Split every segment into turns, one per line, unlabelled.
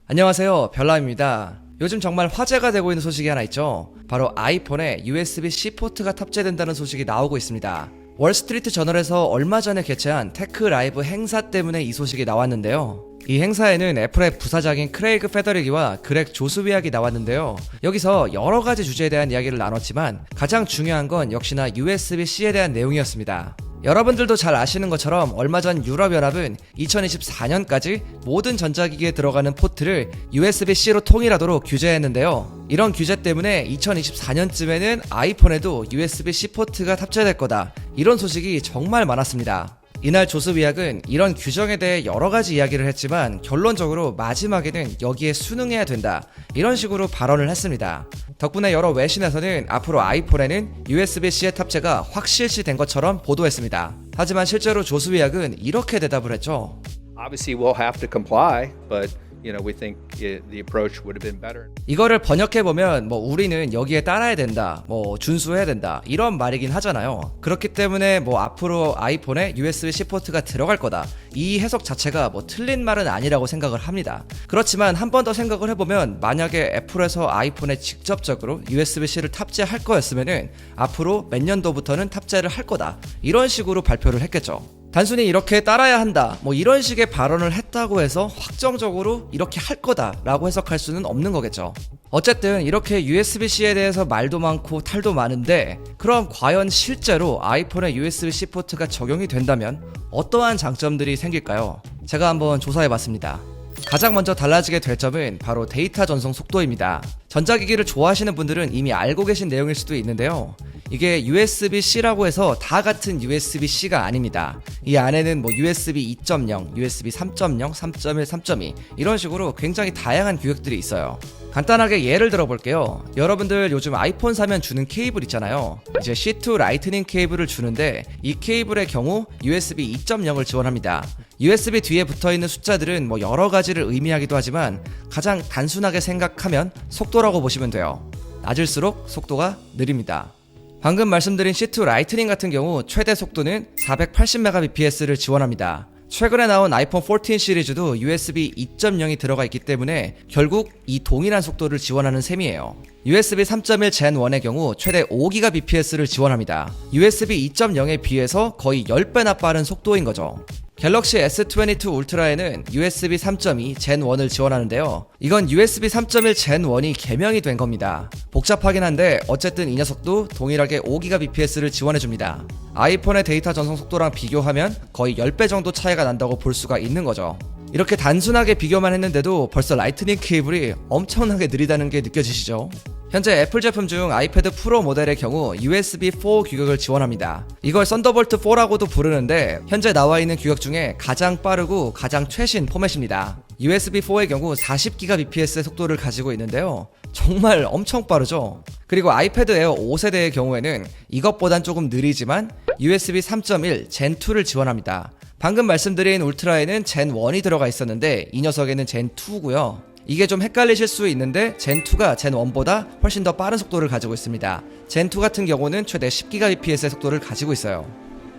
안녕하세요, 별남입니다. 요즘 정말 화제가 되고 있는 소식이 하나 있죠. 바로 아이폰에 USB-C 포트가 탑재된다는 소식이 나오고 있습니다. 월스트리트 저널에서 얼마 전에 개최한 테크 라이브 행사 때문에 이 소식이 나왔는데요. 이 행사에는 애플의 부사장인 크레이그 페더리기와 그렉 조스위악이 나왔는데요. 여기서 여러 가지 주제에 대한 이야기를 나눴지만 가장 중요한 건 역시나 USB-C에 대한 내용이었습니다. 여러분들도 잘 아시는 것처럼 얼마 전 유럽연합은 2024년까지 모든 전자기기에 들어가는 포트를 USB-C로 통일하도록 규제했는데요. 이런 규제 때문에 2024년쯤에는 아이폰에도 USB-C 포트가 탑재될 거다, 이런 소식이 정말 많았습니다. 이날 조스위악은 이런 규정에 대해 여러 가지 이야기를 했지만 결론적으로 마지막에는 여기에 순응해야 된다, 이런 식으로 발언을 했습니다. 덕분에 여러 외신에서는 앞으로 아이폰에는 USB-C의 탑재가 확실시된 것처럼 보도했습니다. 하지만 실제로 조스위악은 이렇게 대답을 했죠.
Obviously, we'll have to comply, but we think the approach would have been better.
이거를 번역해보면 우리는 여기에 따라야 된다, 준수해야 된다, 이런 말이긴 하잖아요. 그렇기 때문에 앞으로 아이폰에 USB-C 포트가 들어갈 거다, 이 해석 자체가 틀린 말은 아니라고 생각을 합니다. 그렇지만 한 번 더 생각을 해보면 만약에 애플에서 아이폰에 직접적으로 USB-C를 탑재할 거였으면은 앞으로 몇 년도부터는 탑재를 할 거다, 이런 식으로 발표를 했겠죠. 단순히 이렇게 따라야 한다, 이런 식의 발언을 했다고 해서 확정적으로 이렇게 할 거다라고 해석할 수는 없는 거겠죠. 어쨌든 이렇게 USB-C에 대해서 말도 많고 탈도 많은데, 그럼 과연 실제로 아이폰에 USB-C 포트가 적용이 된다면 어떠한 장점들이 생길까요? 제가 한번 조사해봤습니다. 가장 먼저 달라지게 될 점은 바로 데이터 전송 속도입니다. 전자기기를 좋아하시는 분들은 이미 알고 계신 내용일 수도 있는데요. 이게 USB-C라고 해서 다 같은 USB-C가 아닙니다. 이 안에는 USB 2.0, USB 3.0, 3.1, 3.2 이런 식으로 굉장히 다양한 규격들이 있어요. 간단하게 예를 들어 볼게요. 여러분들 요즘 아이폰 사면 주는 케이블 있잖아요. 이제 C2 라이트닝 케이블을 주는데 이 케이블의 경우 USB 2.0을 지원합니다. USB 뒤에 붙어있는 숫자들은 여러 가지를 의미하기도 하지만 가장 단순하게 생각하면 속도라고 보시면 돼요. 낮을수록 속도가 느립니다. 방금 말씀드린 C2 라이트닝 같은 경우 최대 속도는 480mbps를 지원합니다. 최근에 나온 아이폰 14 시리즈도 USB 2.0이 들어가 있기 때문에 결국 이 동일한 속도를 지원하는 셈이에요. USB 3.1 Gen 1의 경우 최대 5gbps를 지원합니다. USB 2.0에 비해서 거의 10배나 빠른 속도인 거죠. 갤럭시 S22 울트라에는 USB 3.2 Gen 1을 지원하는데요. 이건 USB 3.1 Gen 1이 개명이 된 겁니다. 복잡하긴 한데 어쨌든 이 녀석도 동일하게 5gbps를 지원해줍니다. 아이폰의 데이터 전송 속도랑 비교하면 거의 10배 정도 차이가 난다고 볼 수가 있는 거죠. 이렇게 단순하게 비교만 했는데도 벌써 라이트닝 케이블이 엄청나게 느리다는 게 느껴지시죠? 현재 애플 제품 중 아이패드 프로 모델의 경우 USB4 규격을 지원합니다. 이걸 썬더볼트 4라고도 부르는데 현재 나와 있는 규격 중에 가장 빠르고 가장 최신 포맷입니다. USB4의 경우 40gbps의 속도를 가지고 있는데요. 정말 엄청 빠르죠? 그리고 아이패드 에어 5세대의 경우에는 이것보단 조금 느리지만 USB 3.1 Gen 2를 지원합니다. 방금 말씀드린 울트라에는 Gen 1이 들어가 있었는데 이 녀석에는 Gen 2고요. 이게 좀 헷갈리실 수 있는데 Gen2가 Gen1보다 훨씬 더 빠른 속도를 가지고 있습니다. Gen2 같은 경우는 최대 10gbps의 속도를 가지고 있어요.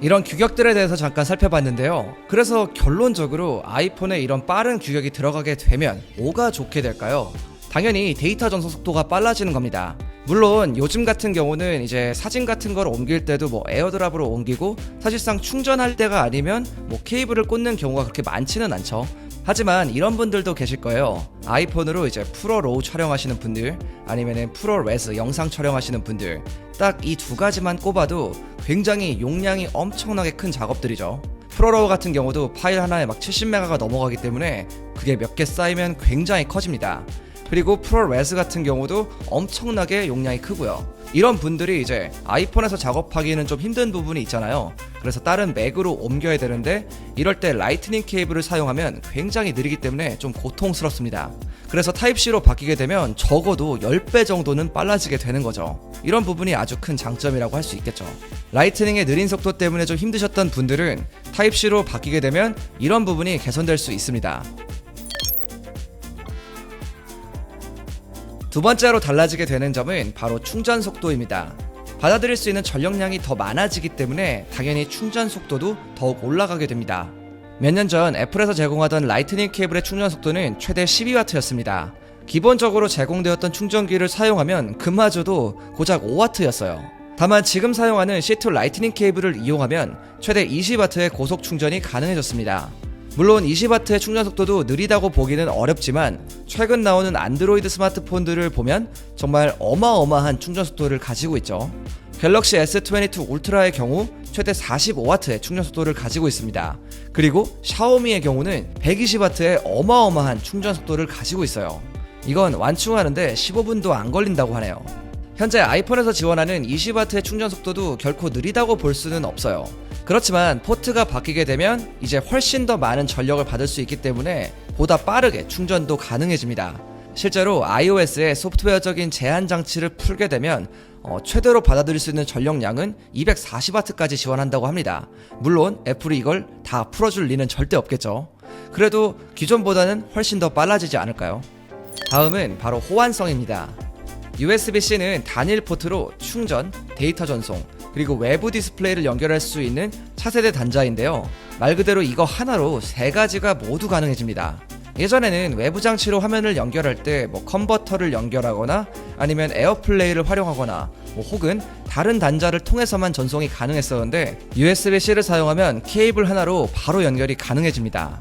이런 규격들에 대해서 잠깐 살펴봤는데요. 그래서 결론적으로 아이폰에 이런 빠른 규격이 들어가게 되면 뭐가 좋게 될까요? 당연히 데이터 전송 속도가 빨라지는 겁니다. 물론 요즘 같은 경우는 이제 사진 같은 걸 옮길 때도 에어드랍으로 옮기고 사실상 충전할 때가 아니면 케이블을 꽂는 경우가 그렇게 많지는 않죠. 하지만 이런 분들도 계실 거예요. 아이폰으로 이제 프로로우 촬영하시는 분들, 아니면은 프로레스 영상 촬영하시는 분들, 딱 이 두 가지만 꼽아도 굉장히 용량이 엄청나게 큰 작업들이죠. 프로로우 같은 경우도 파일 하나에 70메가가 넘어가기 때문에 그게 몇 개 쌓이면 굉장히 커집니다. 그리고 프로레스 같은 경우도 엄청나게 용량이 크고요. 이런 분들이 이제 아이폰에서 작업하기는 좀 힘든 부분이 있잖아요. 그래서 다른 맥으로 옮겨야 되는데 이럴 때 라이트닝 케이블을 사용하면 굉장히 느리기 때문에 좀 고통스럽습니다. 그래서 타입C로 바뀌게 되면 적어도 10배 정도는 빨라지게 되는 거죠. 이런 부분이 아주 큰 장점이라고 할 수 있겠죠. 라이트닝의 느린 속도 때문에 좀 힘드셨던 분들은 타입C로 바뀌게 되면 이런 부분이 개선될 수 있습니다. 두 번째로 달라지게 되는 점은 바로 충전 속도입니다. 받아들일 수 있는 전력량이 더 많아지기 때문에 당연히 충전 속도도 더욱 올라가게 됩니다. 몇 년 전 애플에서 제공하던 라이트닝 케이블의 충전 속도는 최대 12W였습니다. 기본적으로 제공되었던 충전기를 사용하면 그마저도 고작 5W였어요. 다만 지금 사용하는 C2 라이트닝 케이블을 이용하면 최대 20W의 고속 충전이 가능해졌습니다. 물론 20W의 충전 속도도 느리다고 보기는 어렵지만 최근 나오는 안드로이드 스마트폰들을 보면 정말 어마어마한 충전 속도를 가지고 있죠. 갤럭시 S22 울트라의 경우 최대 45W의 충전 속도를 가지고 있습니다. 그리고 샤오미의 경우는 120W의 어마어마한 충전 속도를 가지고 있어요. 이건 완충하는데 15분도 안 걸린다고 하네요. 현재 아이폰에서 지원하는 20W의 충전 속도도 결코 느리다고 볼 수는 없어요. 그렇지만 포트가 바뀌게 되면 이제 훨씬 더 많은 전력을 받을 수 있기 때문에 보다 빠르게 충전도 가능해집니다. 실제로 iOS에 소프트웨어적인 제한 장치를 풀게 되면 최대로 받아들일 수 있는 전력량은 240W까지 지원한다고 합니다. 물론 애플이 이걸 다 풀어줄 리는 절대 없겠죠. 그래도 기존보다는 훨씬 더 빨라지지 않을까요? 다음은 바로 호환성입니다. USB-C는 단일 포트로 충전, 데이터 전송, 그리고 외부 디스플레이를 연결할 수 있는 차세대 단자인데요. 말 그대로 이거 하나로 세 가지가 모두 가능해집니다. 예전에는 외부 장치로 화면을 연결할 때 컨버터를 연결하거나 아니면 에어플레이를 활용하거나 혹은 다른 단자를 통해서만 전송이 가능했었는데 USB-C를 사용하면 케이블 하나로 바로 연결이 가능해집니다.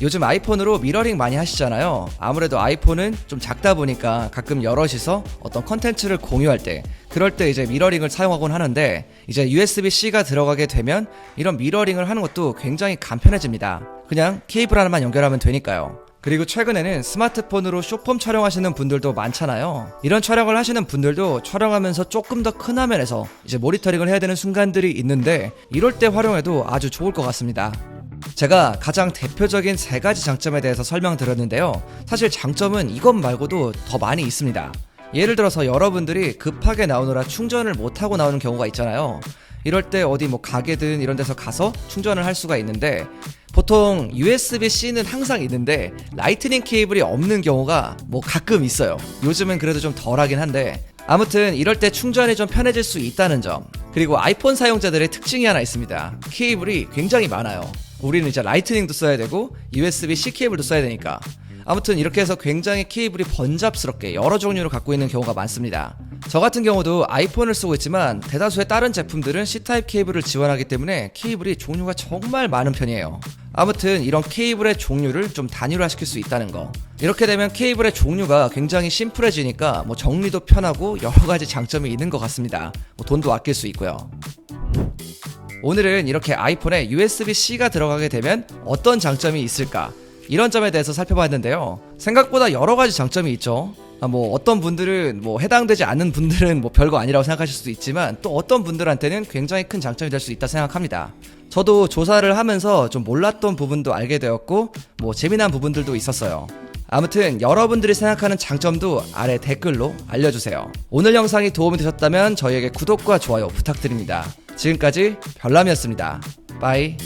요즘 아이폰으로 미러링 많이 하시잖아요. 아무래도 아이폰은 좀 작다 보니까 가끔 여럿이서 어떤 컨텐츠를 공유할 때 그럴 때 이제 미러링을 사용하곤 하는데 이제 USB-C가 들어가게 되면 이런 미러링을 하는 것도 굉장히 간편해집니다. 그냥 케이블 하나만 연결하면 되니까요. 그리고 최근에는 스마트폰으로 숏폼 촬영하시는 분들도 많잖아요. 이런 촬영을 하시는 분들도 촬영하면서 조금 더 큰 화면에서 이제 모니터링을 해야 되는 순간들이 있는데 이럴 때 활용해도 아주 좋을 것 같습니다. 제가 가장 대표적인 세 가지 장점에 대해서 설명드렸는데요. 사실 장점은 이것 말고도 더 많이 있습니다. 예를 들어서 여러분들이 급하게 나오느라 충전을 못하고 나오는 경우가 있잖아요. 이럴 때 어디 가게든 이런 데서 가서 충전을 할 수가 있는데 보통 USB-C는 항상 있는데 라이트닝 케이블이 없는 경우가 가끔 있어요. 요즘은 그래도 좀 덜하긴 한데 아무튼 이럴 때 충전이 좀 편해질 수 있다는 점. 그리고 아이폰 사용자들의 특징이 하나 있습니다. 케이블이 굉장히 많아요. 우리는 이제 라이트닝도 써야 되고 USB-C 케이블도 써야 되니까 아무튼 이렇게 해서 굉장히 케이블이 번잡스럽게 여러 종류를 갖고 있는 경우가 많습니다. 저 같은 경우도 아이폰을 쓰고 있지만 대다수의 다른 제품들은 C타입 케이블을 지원하기 때문에 케이블이 종류가 정말 많은 편이에요. 아무튼 이런 케이블의 종류를 좀 단일화시킬 수 있다는 거. 이렇게 되면 케이블의 종류가 굉장히 심플해지니까 정리도 편하고 여러 가지 장점이 있는 것 같습니다. 돈도 아낄 수 있고요. 오늘은 이렇게 아이폰에 USB-C가 들어가게 되면 어떤 장점이 있을까? 이런 점에 대해서 살펴봤는데요. 생각보다 여러 가지 장점이 있죠. 어떤 분들은 해당되지 않는 분들은 별거 아니라고 생각하실 수도 있지만 또 어떤 분들한테는 굉장히 큰 장점이 될 수 있다 생각합니다. 저도 조사를 하면서 좀 몰랐던 부분도 알게 되었고 재미난 부분들도 있었어요. 아무튼 여러분들이 생각하는 장점도 아래 댓글로 알려주세요. 오늘 영상이 도움이 되셨다면 저희에게 구독과 좋아요 부탁드립니다. 지금까지 별남이었습니다. 빠이.